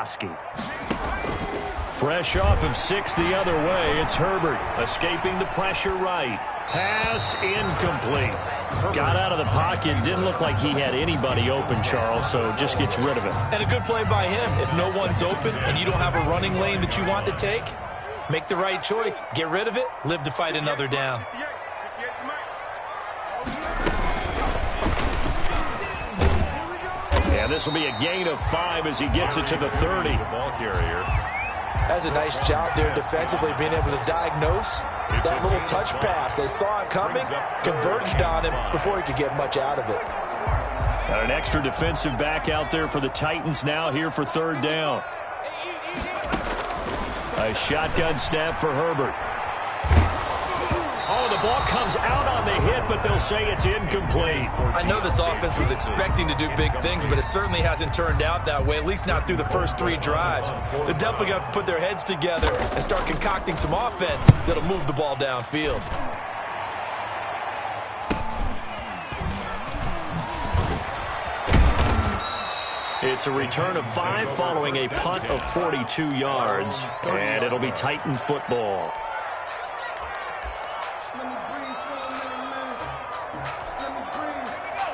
Gronkowski. Fresh off of 6 the other way, it's Herbert escaping the pressure right. Pass incomplete. Got out of the pocket. Didn't look like he had anybody open, Charles, so just gets rid of it. And a good play by him. If no one's open and you don't have a running lane that you want to take, make the right choice. Get rid of it. Live to fight another down. And this will be a gain of 5 as he gets it to the 30. Ball carrier. That's a nice job there defensively, being able to diagnose that little touch pass. They saw it coming, converged on him before he could get much out of it. Got an extra defensive back out there for the Titans now here for 3rd down. A shotgun snap for Herbert. Oh, the ball comes out on the hit, but they'll say it's incomplete. I know this offense was expecting to do big things, but it certainly hasn't turned out that way, at least not through the first 3 drives. They're definitely going to have to put their heads together and start concocting some offense that'll move the ball downfield. It's a return of 5 following a punt of 42 yards, and it'll be Titan football.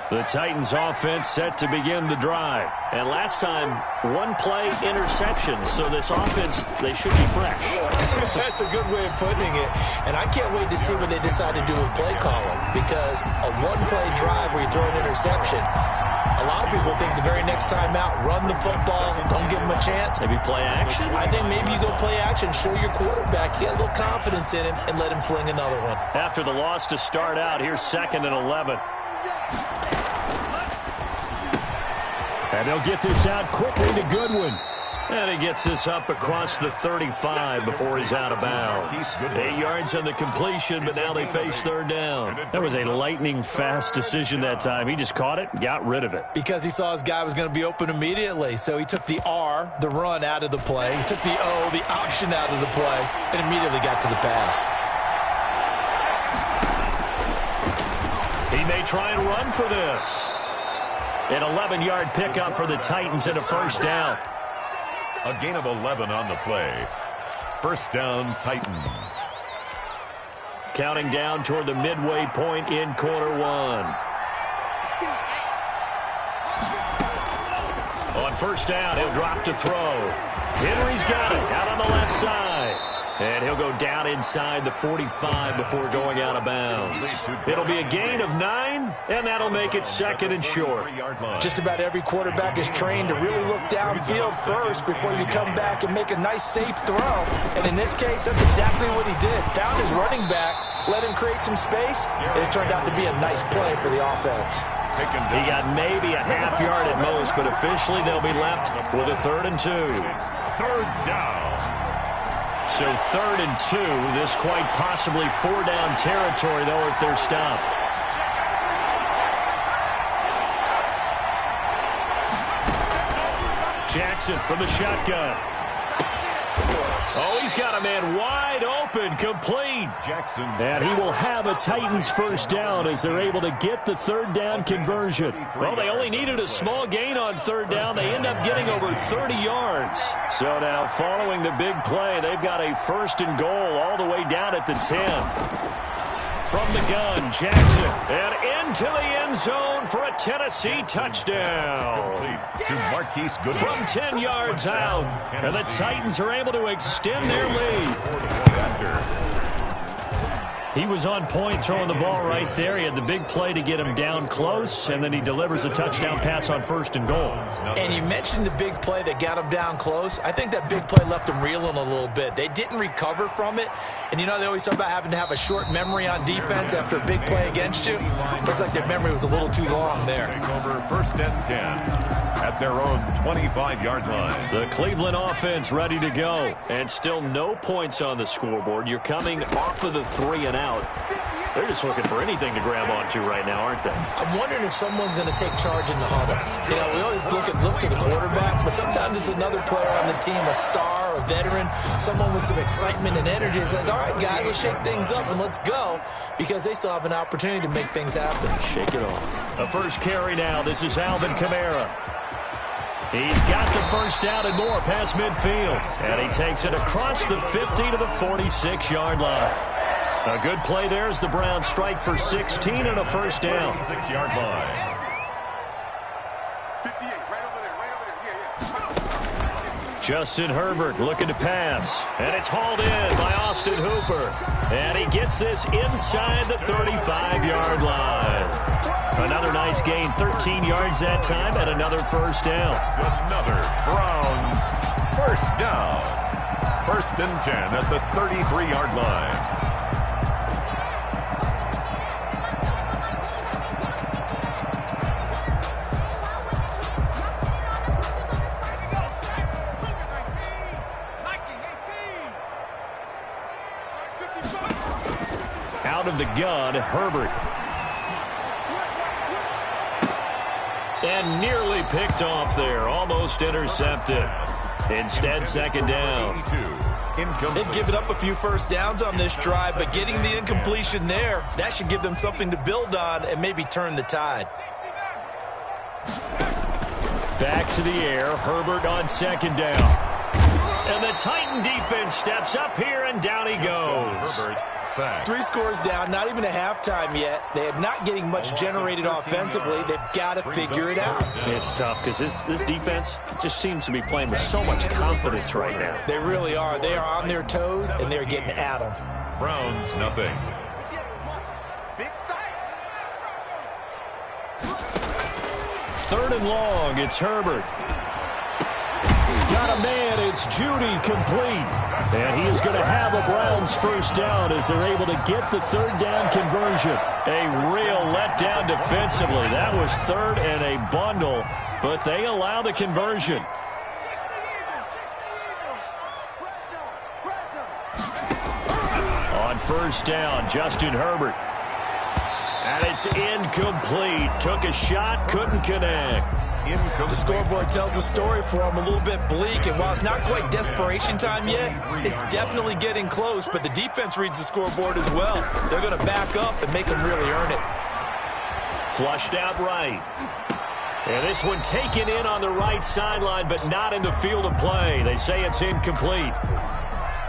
The Titans offense set to begin the drive. And last time, 1-play interception. So this offense, they should be fresh. That's a good way of putting it. And I can't wait to see what they decide to do with play calling. Because a 1-play drive where you throw an interception, a lot of people think the very next time out, run the football, don't give them a chance. Maybe play action? I think maybe you go play action, show your quarterback, get a little confidence in him, and let him fling another one. After the loss to start out, here's 2nd and 11. And they'll get this out quickly to Goodwin. And he gets this up across the 35 before he's out of bounds. 8 yards on the completion, but now they face 3rd down. That was a lightning-fast decision that time. He just caught it and got rid of it. Because he saw his guy was going to be open immediately. So he took the R, the run, out of the play. He took the O, the option, out of the play, and immediately got to the pass. He may try and run for this. An 11-yard pickup for the Titans and a 1st down. A gain of 11 on the play. 1st down, Titans. Counting down toward the midway point in quarter 1. On 1st down, he'll drop to throw. Henry's got it out on the left side. And he'll go down inside the 45 before going out of bounds. It'll be a gain of 9, and that'll make it 2nd and short. Just about every quarterback is trained to really look downfield first before you come back and make a nice, safe throw. And in this case, that's exactly what he did. Found his running back, let him create some space, and it turned out to be a nice play for the offense. He got maybe a half yard at most, but officially they'll be left with a 3rd and 2. 3rd down. So 3rd and 2, this quite possibly 4-down territory, though, if they're stopped. Jackson from the shotgun. Oh, he's got a man wide open, complete. Jackson. And he will have a Titans 1st down as they're able to get the 3rd down conversion. Well, they only needed a small gain on 3rd down. They end up getting over 30 yards. So now following the big play, they've got a 1st and goal all the way down at the 10. From the gun, Jackson, and into the end zone for a Tennessee touchdown. To Marquise Goodwin. From 10 yards out, and the Titans are able to extend their lead. He was on point throwing the ball right there. He had the big play to get him down close, and then he delivers a touchdown pass on 1st and goal. And you mentioned the big play that got him down close. I think that big play left him reeling a little bit. They didn't recover from it. And you know, they always talk about having to have a short memory on defense after a big play against you. Looks like their memory was a little too long there. Over 1st and 10 at their own 25-yard line. The Cleveland offense ready to go. And still no points on the scoreboard. You're coming off of the 3 and out. They're just looking for anything to grab onto right now, aren't they? I'm wondering if someone's going to take charge in the huddle. You know, we always look to the quarterback, but sometimes it's another player on the team, a star, a veteran, someone with some excitement and energy. It's like, all right, guys, let's shake things up and let's go, because they still have an opportunity to make things happen. Shake it off. A 1st carry now. This is Alvin Kamara. He's got the first down and more past midfield. And he takes it across the 50 to the 46-yard line. A good play there as the Browns strike for 16 and a first down. 6-yard line. Justin Herbert looking to pass. And it's hauled in by Austin Hooper. And he gets this inside the 35-yard line. Another nice gain, 13 yards that time, and another first down. Another Browns first down. 1st and 10 at the 33-yard line. Out of the gun, Herbert. And nearly picked off there. Almost intercepted. Instead, second down. They've given up a few first downs on this drive, but getting the incompletion there, that should give them something to build on and maybe turn the tide. Back to the air. Herbert on second down. And the Titan defense steps up here, and down he goes. Herbert, sack. 3 scores down, not even a halftime yet. They are not getting much generated offensively. They've got to figure it out. It's tough because this defense just seems to be playing with so much confidence right now. They really are. They are on their toes, and they're getting at them. Browns, nothing. Third and long, it's Herbert. Got a man, it's Judy complete. And he is going to have a Browns first down as they're able to get the third down conversion. A real letdown defensively. That was third and a bundle, but they allow the conversion. On first down, Justin Herbert. And it's incomplete. Took a shot, couldn't connect. The scoreboard tells a story for him, a little bit bleak, and while it's not quite desperation time yet, it's definitely getting close, but the defense reads the scoreboard as well. They're going to back up and make them really earn it. Flushed out right. And this one taken in on the right sideline, but not in the field of play. They say it's incomplete.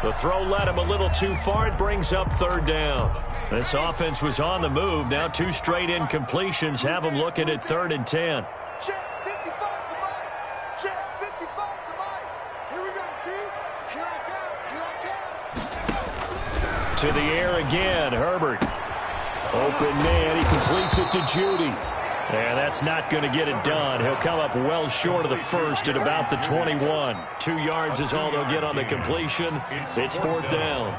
The throw led him a little too far. It brings up third down. This offense was on the move. Now 2 straight incompletions have them looking at 3rd and 10. To the air again, Herbert. Open man, he completes it to Judy. And that's not going to get it done. He'll come up well short of the first at about the 21. 2 yards is all they'll get on the completion. It's 4th down.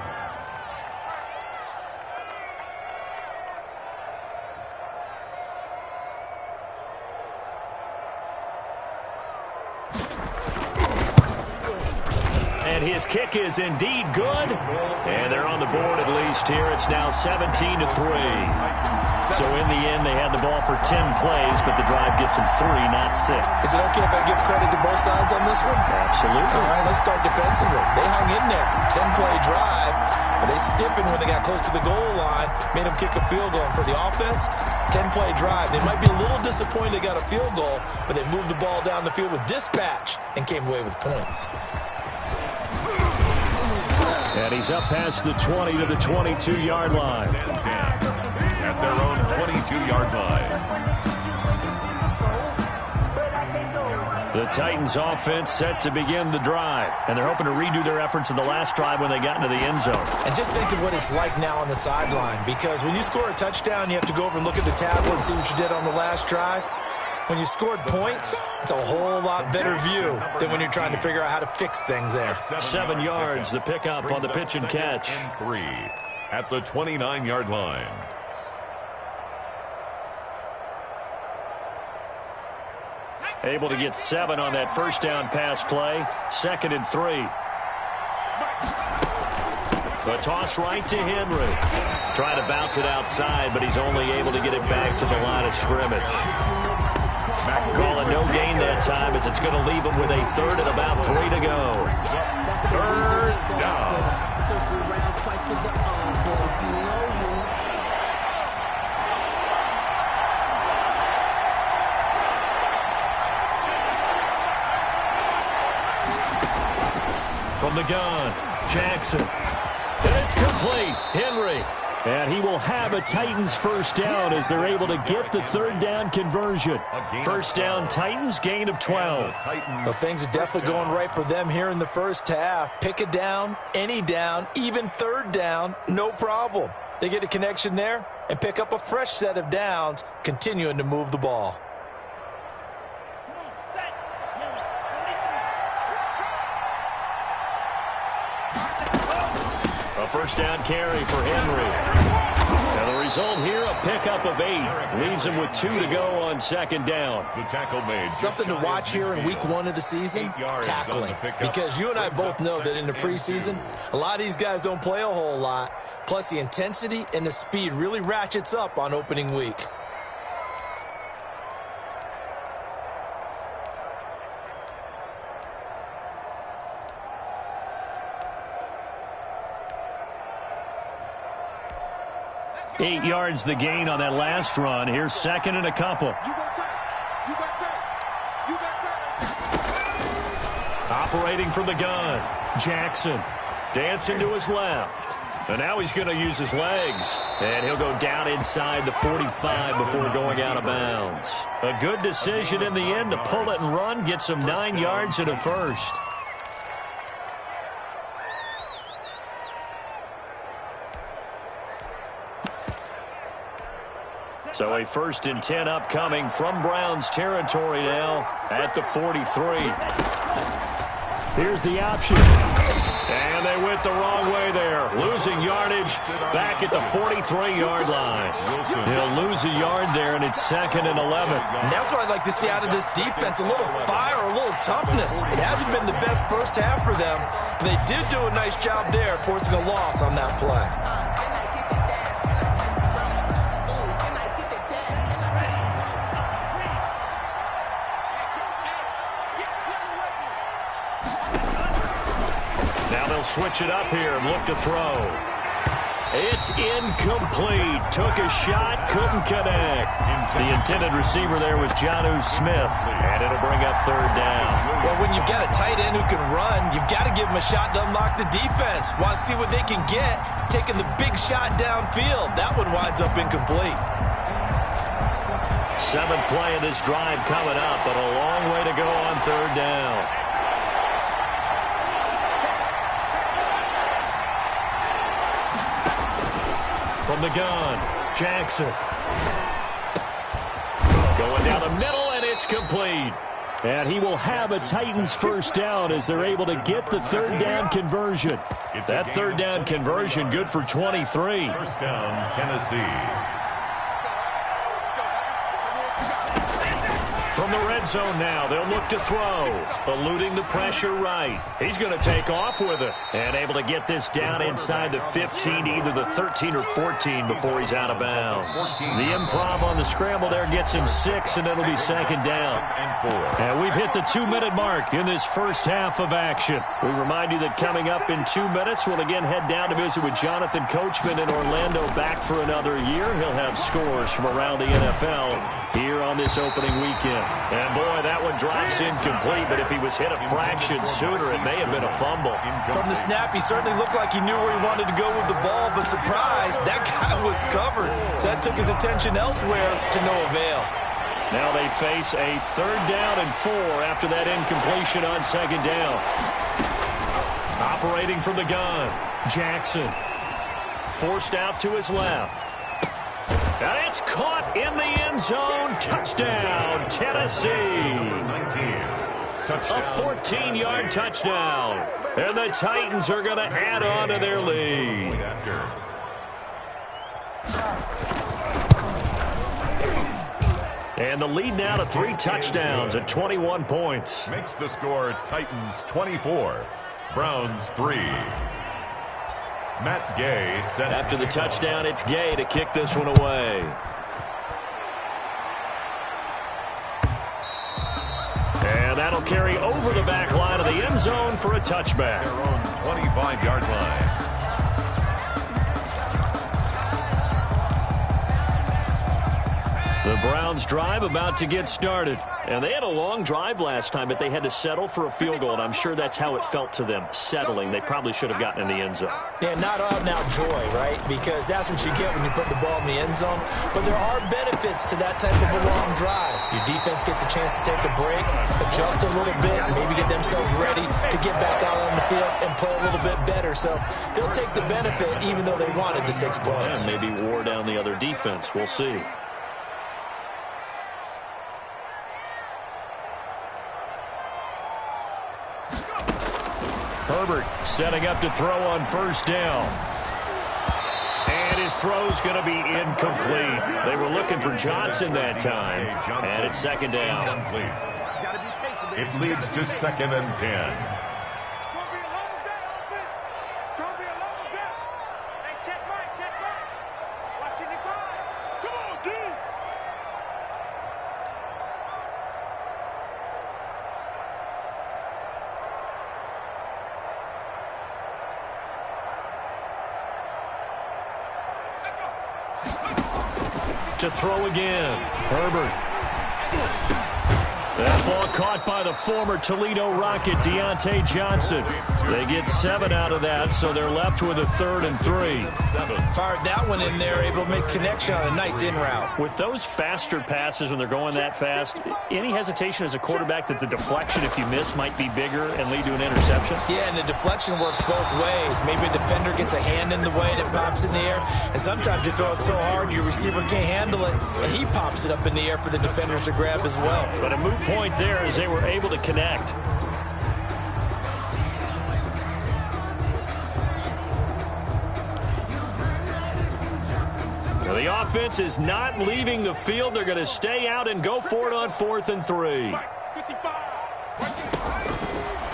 And his kick is indeed good. And they're on the board at least here. It's now 17-3. So in the end, they had the ball for 10 plays, but the drive gets them 3, not 6. Is it okay if I give credit to both sides on this one? Absolutely. All right, let's start defensively. They hung in there. 10-play drive. But they stiffened when they got close to the goal line, made them kick a field goal. And for the offense, 10-play drive. They might be a little disappointed they got a field goal, but they moved the ball down the field with dispatch and came away with points. And he's up past the 20 to the 22-yard line. At their own 22-yard line. The Titans offense set to begin the drive. And they're hoping to redo their efforts in the last drive when they got into the end zone. And just think of what it's like now on the sideline. Because when you score a touchdown, you have to go over and look at the tablet and see what you did on the last drive. When you scored points, it's a whole lot better view than when you're trying to figure out how to fix things there. 7 yards, the pickup on the pitch and catch. 3 at the 29-yard line. Able to get 7 on that first down pass play. 2nd and 3. A toss right to Henry. Trying to bounce it outside, but he's only able to get it back to the line of scrimmage. Call it no gain that time as it's going to leave him with a 3rd and about 3 to go. 3rd down. From the gun, Jackson. And it's complete. Henry. And he will have a Titans first down as they're able to get the third down conversion. First down, Titans, gain of 12. Well, things are definitely going right for them here in the first half. Pick a down, any down, even third down, no problem. They get a connection there and pick up a fresh set of downs, continuing to move the ball. A first down carry for Henry. And the result here, a pickup of 8. Leaves him with 2 to go on second down. The tackle made. Something to watch here in week 1 of the season, tackling. Because you and I both know that in the preseason, a lot of these guys don't play a whole lot. Plus, the intensity and the speed really ratchets up on opening week. Eight yards the gain on that last run. Here's second and a couple. Operating from the gun, Jackson dancing to his left. And now he's going to use his legs. And he'll go down inside the 45 before going out of bounds. A good decision in the end to pull it and run. Gets him 9 yards and a first. So a 1st and 10 upcoming from Browns territory now at the 43. Here's the option. And they went the wrong way there. Losing yardage back at the 43-yard line. He'll lose a yard there, and it's 2nd and 11. And that's what I'd like to see out of this defense, a little fire, a little toughness. It hasn't been the best first half for them. But they did do a nice job there, forcing a loss on that play. Switch it up here and look to throw. It's incomplete. Took a shot, couldn't connect. The intended receiver there was Jonnu Smith, and it'll bring up third down. Well, when you've got a tight end who can run, you've got to give him a shot to unlock the defense. Want to see what they can get, taking the big shot downfield. That one winds up incomplete. 7th play of this drive coming up, but a long way to go on third down. From the gun, Jackson. Going down the middle, and it's complete. And he will have a Titans first down as they're able to get the third down conversion. That third down conversion good for 23. First down, Tennessee. From the red zone now, they'll look to throw. Eluding the pressure right. He's going to take off with it. And able to get this down inside the 15, either the 13 or 14 before he's out of bounds. The improv on the scramble there gets him 6, and it'll be second down. And we've hit the 2-minute mark in this first half of action. We remind you that coming up in 2 minutes, we'll again head down to visit with Jonathan Coachman in Orlando, back for another year. He'll have scores from around the NFL here on this opening weekend. And boy, that one drops incomplete, but if he was hit a fraction sooner, it may have been a fumble. From the snap, he certainly looked like he knew where he wanted to go with the ball, but surprise, that guy was covered. So that took his attention elsewhere to no avail. Now they face a 3rd down and 4 after that incompletion on second down. Operating from the gun, Jackson. Forced out to his left. And it's caught in the end zone. Touchdown, Tennessee. A 14-yard touchdown. And the Titans are going to add on to their lead. And the lead now to 3 touchdowns at 21 points. Makes the score Titans 24, Browns 3. Matt Gay set. After the touchdown, it's Gay to kick this one away. And that'll carry over the back line of the end zone for a touchback. Their own 25-yard line. The Browns drive about to get started. And they had a long drive last time, but they had to settle for a field goal, and I'm sure that's how it felt to them, settling. They probably should have gotten in the end zone. Yeah, not out-and-out joy, right? Because that's what you get when you put the ball in the end zone. But there are benefits to that type of a long drive. Your defense gets a chance to take a break, adjust a little bit, maybe get themselves ready to get back out on the field and play a little bit better. So they'll take the benefit even though they wanted the 6 points. And maybe wore down the other defense. We'll see. Herbert setting up to throw on first down. And his throw's going to be incomplete. They were looking for Johnson that time. And it's second down. It leads to 2nd and 10. To throw again. Herbert. That ball caught by the former Toledo Rocket, Deontay Johnson. They get 7 out of that, so they're left with a 3rd and 3. Fired that one in there, able to make connection on a nice in route. With those faster passes when they're going that fast, any hesitation as a quarterback that the deflection, if you miss, might be bigger and lead to an interception? Yeah, and the deflection works both ways. Maybe a defender gets a hand in the way and it pops in the air, and sometimes you throw it so hard your receiver can't handle it, and he pops it up in the air for the defenders to grab as well. But a moot point there as they were able to connect. Now the offense is not leaving the field. They're going to stay out and go for it on 4th and 3.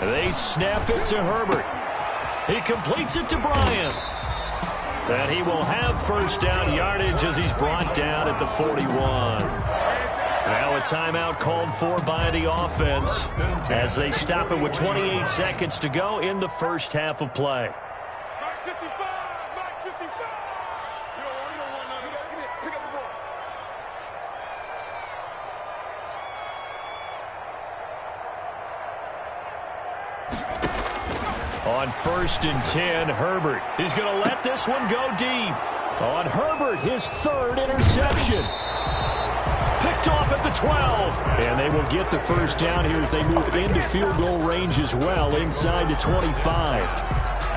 They snap it to Herbert. He completes it to Bryant. And he will have first down yardage as he's brought down at the 41. Now a timeout called for by the offense as they stop it with 28 seconds to go in the first half of play. On 1st and 10, Herbert. He's going to let this one go deep. On Herbert, his 3rd interception. Picked off at the 12. And they will get the first down here as they move into field goal range as well, inside the 25.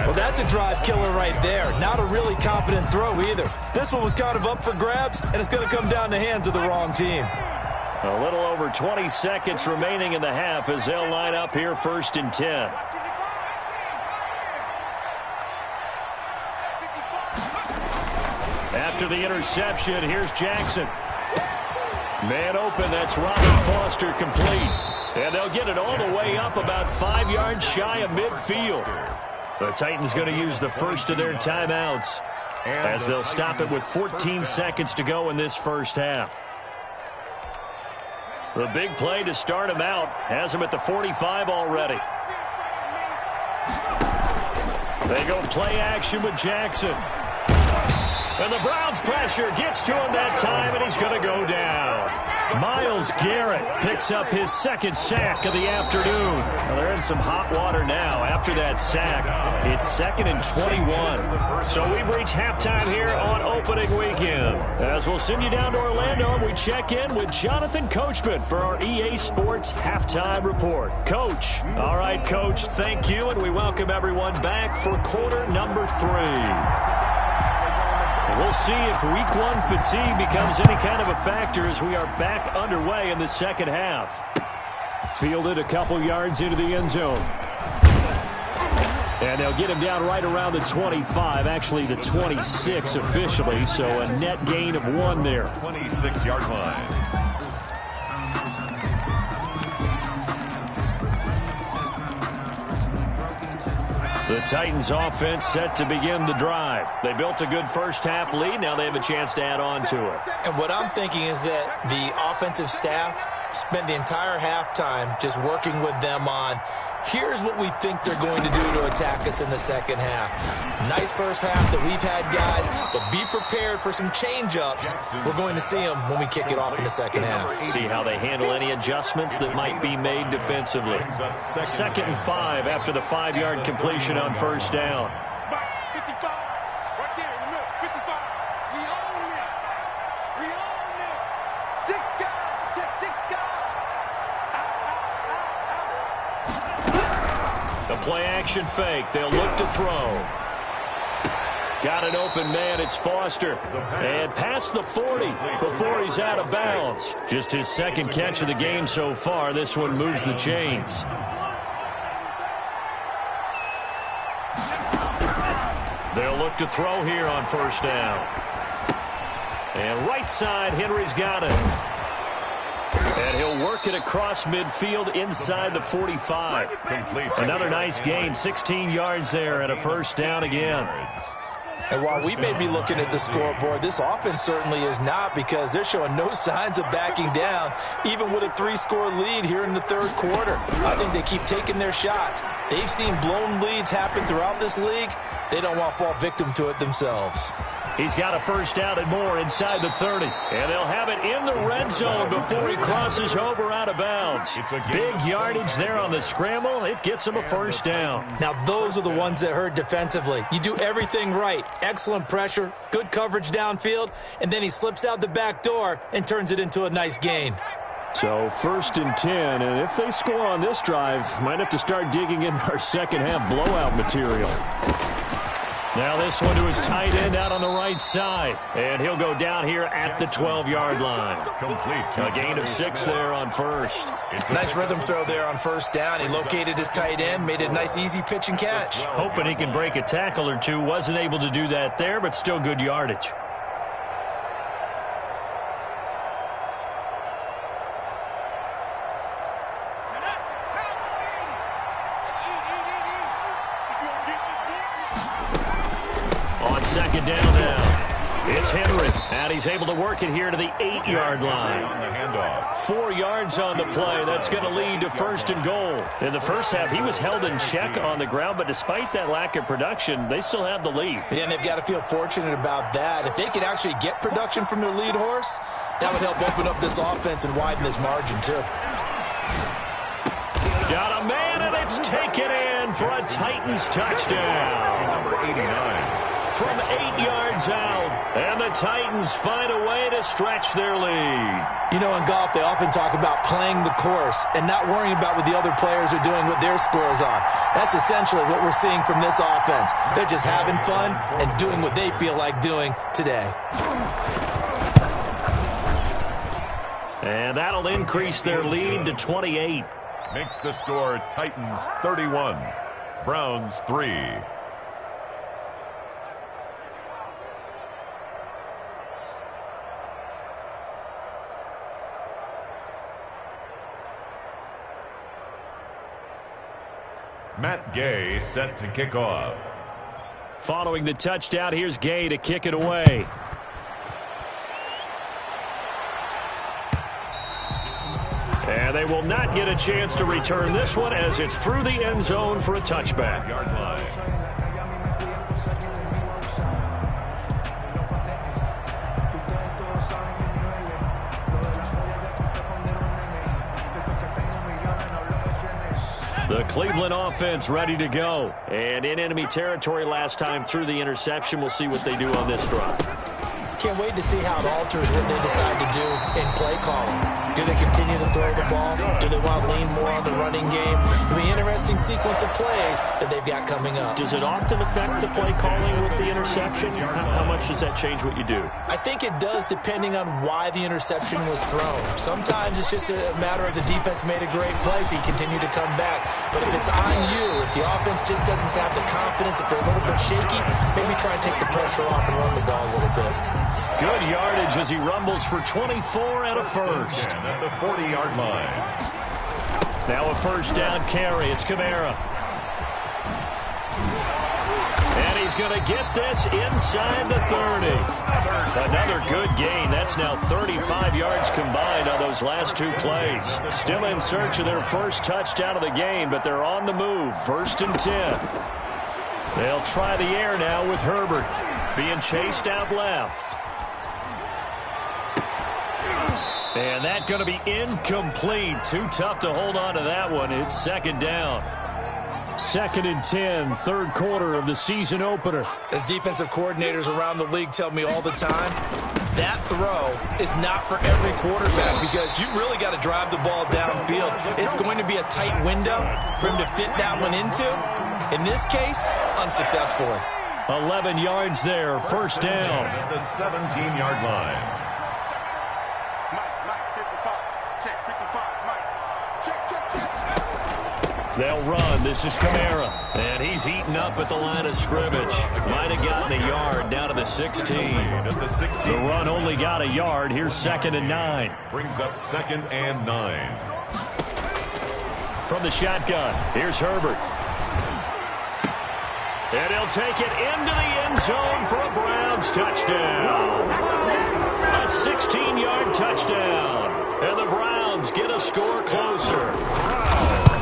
Well, that's a drive killer right there. Not a really confident throw either. This one was kind of up for grabs, and it's going to come down the hands of the wrong team. A little over 20 seconds remaining in the half as they'll line up here 1st and 10. After the interception, here's Jackson. Man open, that's Robbie Foster complete. And they'll get it all the way up about 5 yards shy of midfield. The Titans going to use the first of their timeouts as they'll stop it with 14 seconds to go in this first half. The big play to start him out has him at the 45 already. They go play action with Jackson. And the Browns pressure gets to him that time, and he's going to go down. Myles Garrett picks up his 2nd sack of the afternoon. Well, they're in some hot water now after that sack. It's 2nd and 21. So we've reached halftime here on opening weekend. As we'll send you down to Orlando, and we check in with Jonathan Coachman for our EA Sports Halftime Report. Coach. All right, Coach, thank you, and we welcome everyone back for quarter number 3. We'll see if week 1 fatigue becomes any kind of a factor as we are back underway in the second half. Fielded a couple yards into the end zone. And they'll get him down right around the 25, actually the 26 officially, so a net gain of 1 there. 26-yard line. The Titans offense set to begin the drive. They built a good first half lead. Now they have a chance to add on to it. And what I'm thinking is that the offensive staff spent the entire halftime just working with them on Here's what we think they're going to do to attack us in the second half. Nice first half that we've had, guys, but be prepared for some change-ups. We're going to see them when we kick it off in the second half. See how they handle any adjustments that might be made defensively. 2nd and 5 after the 5-yard completion on first down. The play-action fake. They'll look to throw. Got an open man. It's Foster. And past the 40 before he's out of bounds. Just his 2nd catch of the game so far. This one moves the chains. They'll look to throw here on first down. And right side, Henry's got it. And he'll work it across midfield inside the 45. Another nice gain, 16 yards there and a first down again. And while we may be looking at the scoreboard, this offense certainly is not, because they're showing no signs of backing down, even with a 3-score lead here in the 3rd quarter. I think they keep taking their shots. They've seen blown leads happen throughout this league. They don't want to fall victim to it themselves. He's got a first down and more inside the 30. And they'll have it in the red zone before he crosses over out of bounds. Big yardage there on the scramble. It gets him a first down. Now, those are the ones that hurt defensively. You do everything right. Excellent pressure, good coverage downfield, and then he slips out the back door and turns it into a nice gain. So 1st and 10, and if they score on this drive, might have to start digging in our second half blowout material. Now this one to his tight end out on the right side. And he'll go down here at the 12-yard line. A gain of 6 there on first. Nice rhythm throw there on first down. He located his tight end, made it a nice easy pitch and catch. Hoping he can break a tackle or two. Wasn't able to do that there, but still good yardage. On second down now, it's Henry, and he's able to work it here to the 8-yard line. 4 yards on the play. That's going to lead to 1st and goal. In the first half, he was held in check on the ground, but despite that lack of production, they still have the lead. Yeah, and they've got to feel fortunate about that. If they could actually get production from their lead horse, that would help open up this offense and widen this margin, too. Got a man, and it's taken in for a Titans touchdown. Number 89. From 8 yards out, and the Titans find a way to stretch their lead. You know, in golf, they often talk about playing the course and not worrying about what the other players are doing, what their scores are. That's essentially what we're seeing from this offense. They're just having fun and doing what they feel like doing today. And that'll increase their lead to 28. Makes the score Titans 31, Browns 3. Matt Gay set to kick off. Following the touchdown, here's Gay to kick it away. And they will not get a chance to return this one as it's through the end zone for a touchback. Yard line. The Cleveland offense ready to go. And in enemy territory last time through the interception. We'll see what they do on this drive. Can't wait to see how it alters what they decide to do in play calling. Do they continue to throw the ball? Do they want to lean more on the running game? It'll be an interesting sequence of plays that they've got coming up. Does it often affect the play calling with the interception? How much does that change what you do? I think it does, depending on why the interception was thrown. Sometimes it's just a matter of the defense made a great play, so you continue to come back. But if it's on you, if the offense just doesn't have the confidence, if they're a little bit shaky, maybe try and take the pressure off and run the ball a little bit. Good yardage as he rumbles for 24 and a first. At the 40-yard line. Now a first down carry. It's Kamara. And he he's going to get this inside the 30. Another good gain. That's now 35 yards combined on those last two plays. Still in search of their first touchdown of the game, but they're on the move. 1st and 10. They'll try the air now with Herbert being chased out left. And that's going to be incomplete. Too tough to hold on to that one. It's 2nd down. 2nd and 10, 3rd quarter of the season opener. As defensive coordinators around the league tell me all the time, that throw is not for every quarterback because you've really got to drive the ball downfield. It's going to be a tight window for him to fit that one into. In this case, unsuccessfully. 11 yards there, 1st down. At the 17-yard line. They'll run. This is Kamara. And he's eaten up at the line of scrimmage. Might have gotten a yard down to the 16. The run only got a yard. Here's 2nd and 9. Brings up 2nd and 9. From the shotgun, here's Herbert. And he'll take it into the end zone for a Browns touchdown. A 16-yard touchdown. And the Browns get a score closer.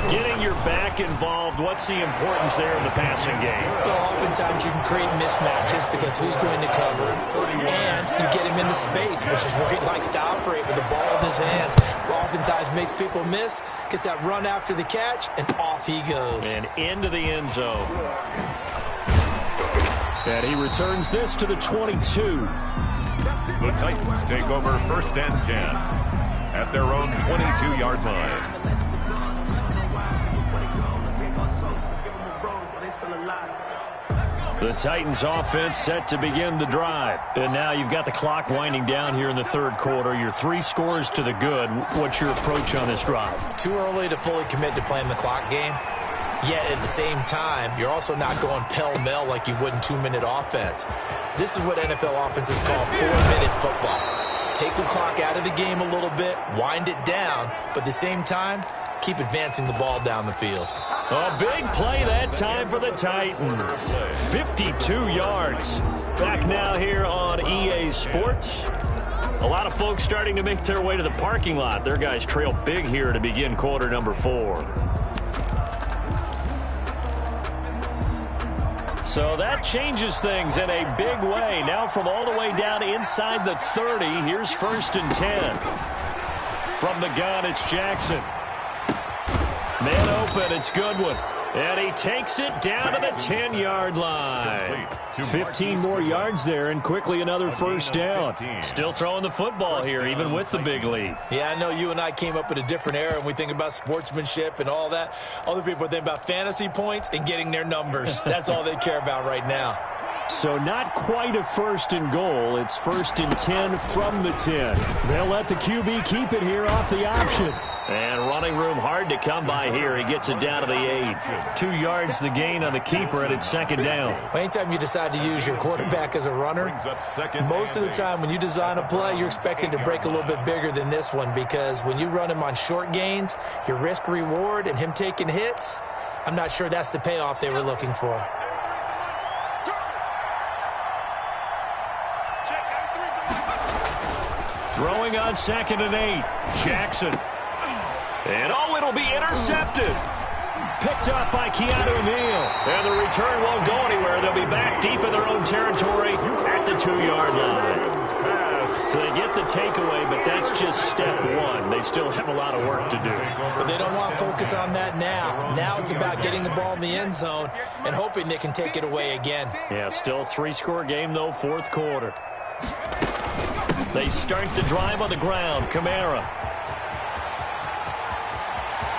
Getting your back involved, what's the importance there in the passing game? Well, oftentimes you can create mismatches because who's going to cover him, and you get him into space, which is where he likes to operate with the ball in his hands. Oftentimes makes people miss, gets that run after the catch, and off he goes. And into the end zone. And he returns this to the 22. The Titans take over 1st and 10 at their own 22-yard line. The Titans offense set to begin the drive. And now you've got the clock winding down here in the 3rd quarter. You're 3 scores to the good. What's your approach on this drive? Too early to fully commit to playing the clock game. Yet at the same time, you're also not going pell-mell like you would in 2-minute offense. This is what NFL offenses call 4-minute football. Take the clock out of the game a little bit, wind it down, but at the same time, keep advancing the ball down the field. A big play that time for the Titans. 52 yards. Back now here on EA Sports. A lot of folks starting to make their way to the parking lot. Their guys trail big here to begin quarter number 4. So that changes things in a big way. Now from all the way down inside the 30, here's 1st and 10. From the gun, it's Jackson. Man open, it's Goodwin. And he takes it down to the 10-yard line. 15 more yards there, and quickly another 1st down. Still throwing the football here, even with the big lead. Yeah, I know you and I came up in a different era, and we think about sportsmanship and all that. Other people think about fantasy points and getting their numbers. That's all they care about right now. So not quite a 1st and goal. It's 1st and 10 from the 10. They'll let the QB keep it here off the option. And running room hard to come by here. He gets it down to the 8. 2 yards the gain on the keeper, and it's 2nd down. Anytime you decide to use your quarterback as a runner, most of the time when you design a play, you're expected to break a little bit bigger than this one because when you run him on short gains, your risk-reward and him taking hits, I'm not sure that's the payoff they were looking for. Throwing on 2nd and 8. Jackson. And it'll be intercepted. Picked up by Keanu Neal. And the return won't go anywhere. They'll be back deep in their own territory at the 2-yard line. So they get the takeaway, but that's just step 1. They still have a lot of work to do. But they don't want to focus on that now. Now it's about getting the ball in the end zone and hoping they can take it away again. Yeah, still 3-score game, though, 4th quarter. They start the drive on the ground. Kamara.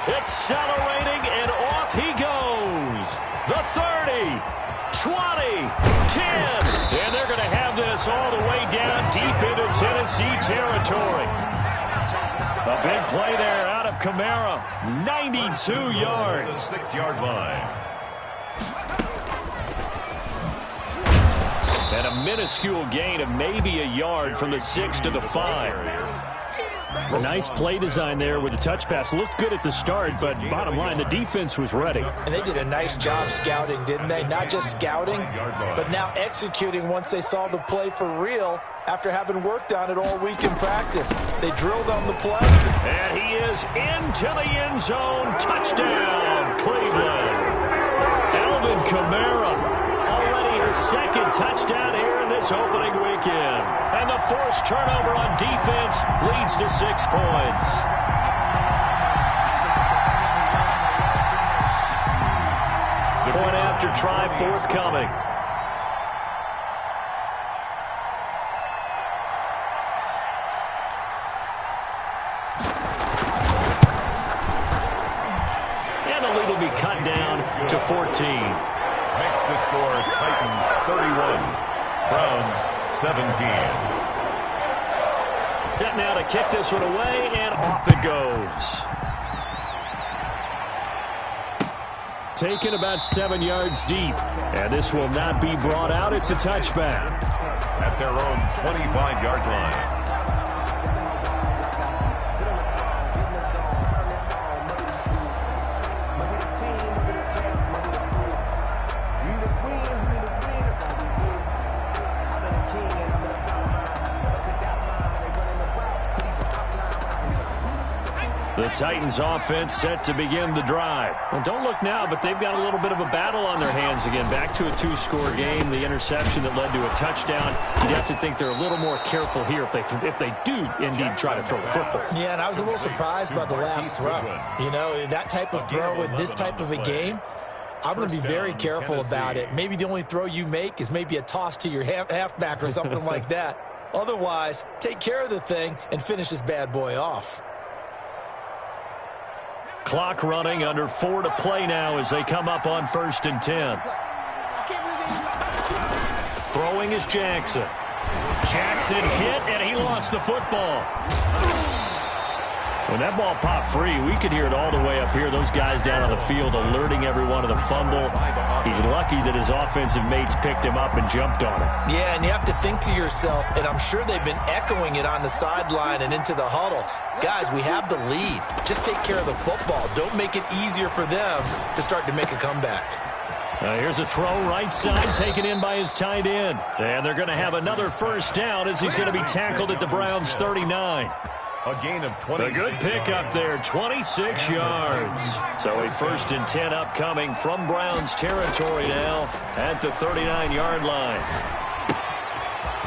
Accelerating, and off he goes. The 30, 20, 10. And they're going to have this all the way down deep into Tennessee territory. A big play there out of Kamara. 92 yards. 6-yard line. And a minuscule gain of maybe a yard from the 6 to the 5. A nice play design there with the touch pass. Looked good at the start, but bottom line, the defense was ready. And they did a nice job scouting, didn't they? Not just scouting, but now executing once they saw the play for real after having worked on it all week in practice. They drilled on the play. And he is into the end zone. Touchdown, Cleveland. Alvin Kamara, already his second touchdown here in this opening weekend. And the forced turnover on defense leads to 6 points. Point after try forthcoming. And the lead will be cut down to 14. Makes the score Titans 31, Browns 17. Set now to kick this one away, and off it goes. Taken about 7 yards deep, and this will not be brought out. It's a touchback. At their own 25-yard line. The Titans offense set to begin the drive. Well, don't look now, but they've got a little bit of a battle on their hands again. Back to a 2-score game. The interception that led to a touchdown. You'd have to think they're a little more careful here if they do indeed try to throw the football. Yeah, and I was a little surprised by the last throw. You know, that type of throw in this type of a game, I'm going to be very careful about it. Maybe the only throw you make is maybe a toss to your halfback or something like that. Otherwise, take care of the thing and finish this bad boy off. Clock running, under 4 to play now as they come up on 1st and 10. Throwing is Jackson. Jackson hit, and he lost the football. When that ball popped free, we could hear it all the way up here. Those guys down on the field alerting everyone of the fumble. He's lucky that his offensive mates picked him up and jumped on him. Yeah, and you have to think to yourself, and I'm sure they've been echoing it on the sideline and into the huddle. Guys, we have the lead. Just take care of the football. Don't make it easier for them to start to make a comeback. Here's a throw right side, taken in by his tight end. And they're going to have another first down as he's going to be tackled at the Browns' 39. A gain of 20. A good pickup there, 26 yards. So a 1st and 10 upcoming from Browns territory now at the 39-yard line.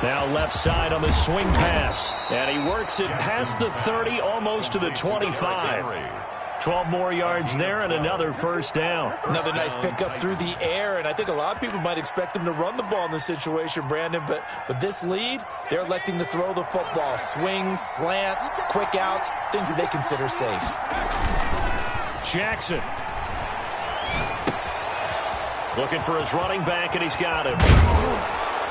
Now left side on the swing pass. And he works it past the 30, almost to the 25. 12 more yards there and another first down. Another nice pickup through the air, and I think a lot of people might expect him to run the ball in this situation, Brandon, but with this lead, they're electing to throw the football. Swings, slants, quick outs, things that they consider safe. Jackson. Looking for his running back, and he's got him.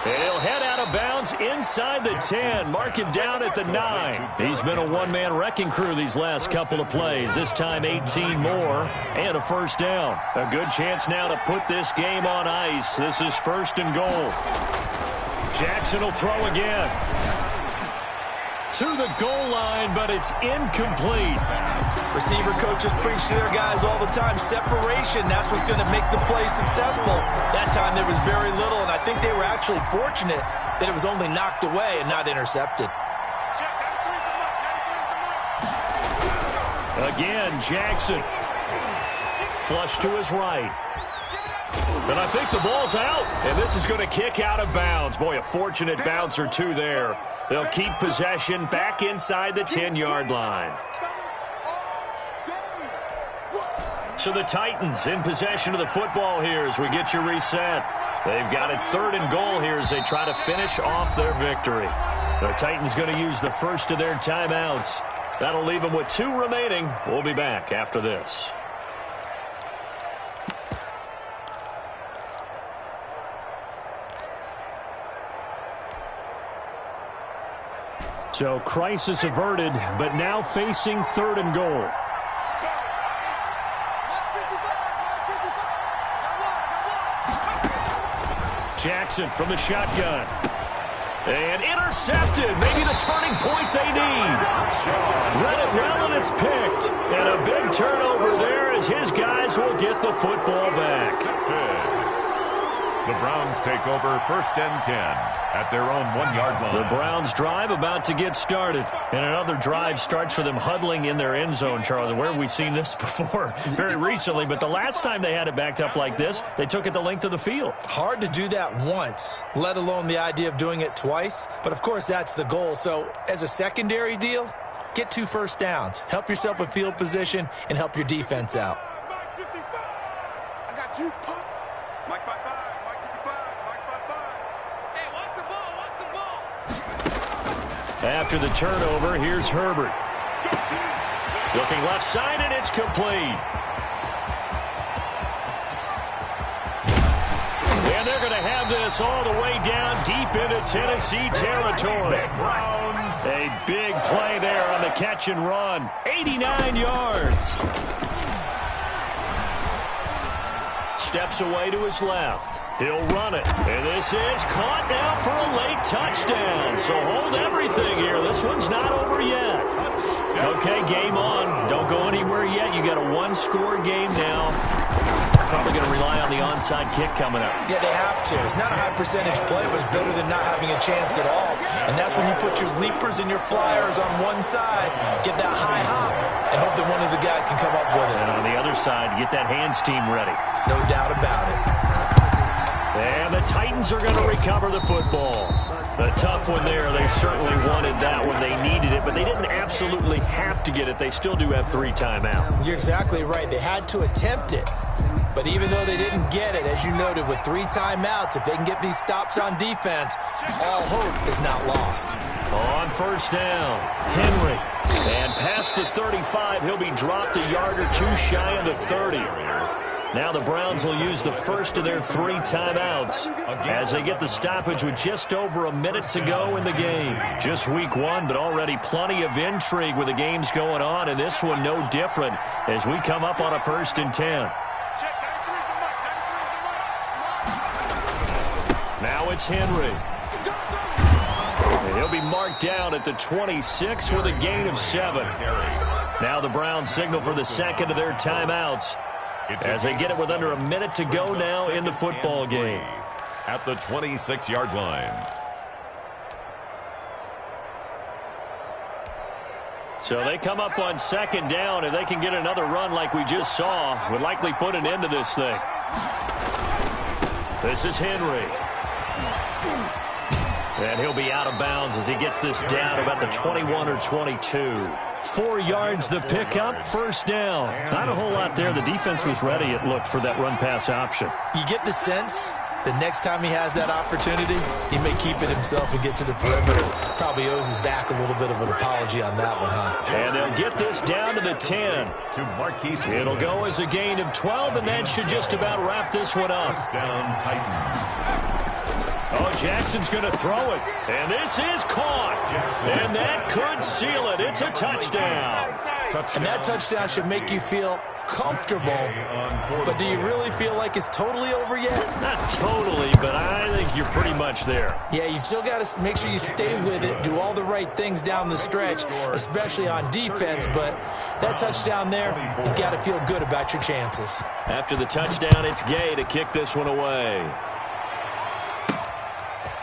And he'll head out of bounds inside the 10. Mark him down at the 9. He's been a one-man wrecking crew these last couple of plays. This time 18 more and a first down. A good chance now to put this game on ice. This is 1st and goal. Jackson will throw again. To the goal line, but it's incomplete. Receiver coaches preach to their guys all the time. Separation, that's what's going to make the play successful. That time there was very little, and I think they were actually fortunate that it was only knocked away and not intercepted. Again, Jackson. Flush to his right. And I think the ball's out, and this is going to kick out of bounds. Boy, a fortunate bounce or two there. They'll keep possession back inside the 10-yard line. So the Titans in possession of the football here as we get you reset. They've got it 3rd and goal here as they try to finish off their victory. The Titans going to use the first of their timeouts. That'll leave them with 2 remaining. We'll be back after this. So crisis averted, but now facing 3rd and goal. Jackson from the shotgun. And intercepted. Maybe the turning point they need. Read it well, and it's picked. And a big turnover there as his guys will get the football back. The Browns take over 1st and 10 at their own 1-yard line. The Browns drive about to get started. And another drive starts for them huddling in their end zone, Charlie. Where have we seen this before? Very recently, but the last time they had it backed up like this, they took it the length of the field. Hard to do that once, let alone the idea of doing it twice. But, of course, that's the goal. So, as a secondary deal, get 2 first downs. Help yourself with field position and help your defense out. I got you, Pop. Mike 5-5. Mike 55. Mike 5-5. Hey, watch the ball. Watch the ball. After the turnover, here's Herbert. Looking left side, and it's complete. And they're going to have this all the way down deep into Tennessee territory. A big play there on the catch and run. 89 yards. Steps away to his left. He'll run it. And this is caught now for a late touchdown. So hold everything here. This one's not over yet. Okay, game on. Don't go anywhere yet. You got a 1-score game now. Probably going to rely on the onside kick coming up. Yeah, they have to. It's not a high percentage play, but it's better than not having a chance at all. And that's when you put your leapers and your flyers on one side, get that high hop, and hope that one of the guys can come up with it. And on the other side, get that hands team ready. No doubt about it. And the Titans are going to recover the football. A tough one there. They certainly wanted that when they needed it, but they didn't absolutely have to get it. They still do have 3 timeouts. You're exactly right. They had to attempt it. But even though they didn't get it, as you noted, with 3 timeouts, if they can get these stops on defense, all hope is not lost. On first down, Henry. And past the 35, he'll be dropped a yard or 2 shy of the 30. Now the Browns will use the first of their 3 timeouts as they get the stoppage with just over a minute to go in the game. Just week 1, but already plenty of intrigue with the games going on, and this one no different as we come up on a 1st and 10. Now it's Henry. And he'll be marked down at the 26 with a gain of 7. Now the Browns signal for the second of their timeouts as they get it with under a minute to go now in the football game. At the 26-yard line. So they come up on 2nd down. If they can get another run like we just saw, would likely put an end to this thing. This is Henry. And he'll be out of bounds as he gets this down about the 21 or 22. 4 yards the pickup, 1st down. Not a whole lot there. The defense was ready, it looked, for that run-pass option. You get the sense the next time he has that opportunity, he may keep it himself and get to the perimeter. Probably owes his back a little bit of an apology on that one, huh? And they'll get this down to the 10. To Marquise. It'll go as a gain of 12, and that should just about wrap this one up. First down, Titans. Oh, Jackson's going to throw it. And this is caught. And that could seal it. It's a touchdown. And that touchdown should make you feel comfortable. But do you really feel like it's totally over yet? Not totally, but I think you're pretty much there. Yeah, you've still got to make sure you stay with it, do all the right things down the stretch, especially on defense. But that touchdown there, you've got to feel good about your chances. After the touchdown, it's Gay to kick this one away.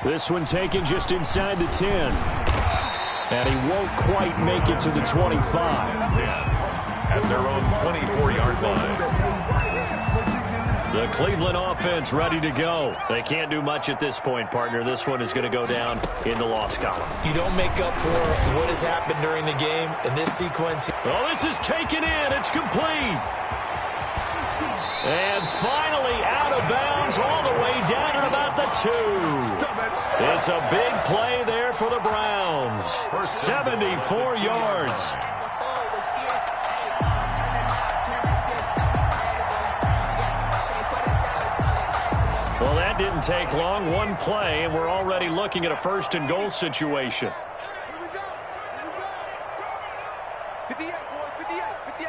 This one taken just inside the 10. And he won't quite make it to the 25. At their own 24-yard line. The Cleveland offense ready to go. They can't do much at this point, partner. This one is going to go down in the loss column. You don't make up for what has happened during the game in this sequence. Oh, this is taken in. It's complete. And finally out of bounds all the way down at about the 2. It's a big play there for the Browns. 74 yards. Well, that didn't take long. 1 play, and we're already looking at a 1st and goal situation. Here we go. Here we go. 58, boys. 58. 58.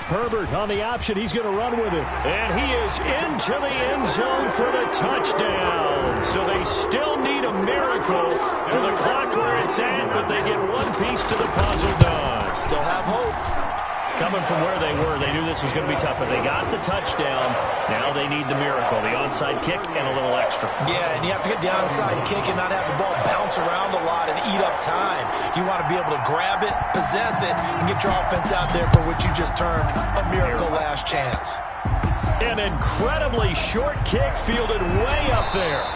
Herbert on the option. He's going to run with it. And he is into the end zone for the touchdown. So they still need a miracle. And the clock where it's at, but they get one piece to the puzzle done. Still have hope. Coming from where they were, they knew this was going to be tough, but they got the touchdown. Now they need the miracle, the onside kick and a little extra. Yeah, and you have to get the onside kick and not have the ball bounce around a lot and eat up time. You want to be able to grab it, possess it, and get your offense out there for what you just termed a miracle last chance. An incredibly short kick fielded way up there.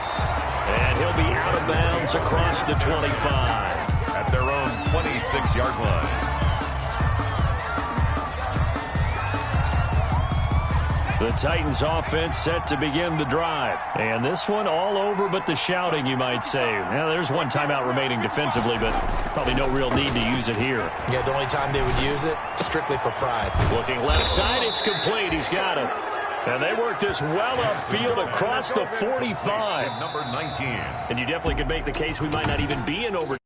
And he'll be out of bounds across the 25. At their own 26-yard line. The Titans offense set to begin the drive. And this one all over but the shouting, you might say. Now, there's one timeout remaining defensively, but probably no real need to use it here. Yeah, the only time they would use it, strictly for pride. Looking left side, it's complete. He's got it. And they work this well upfield across the 45. Number 19. And you definitely could make the case we might not even be in overtime.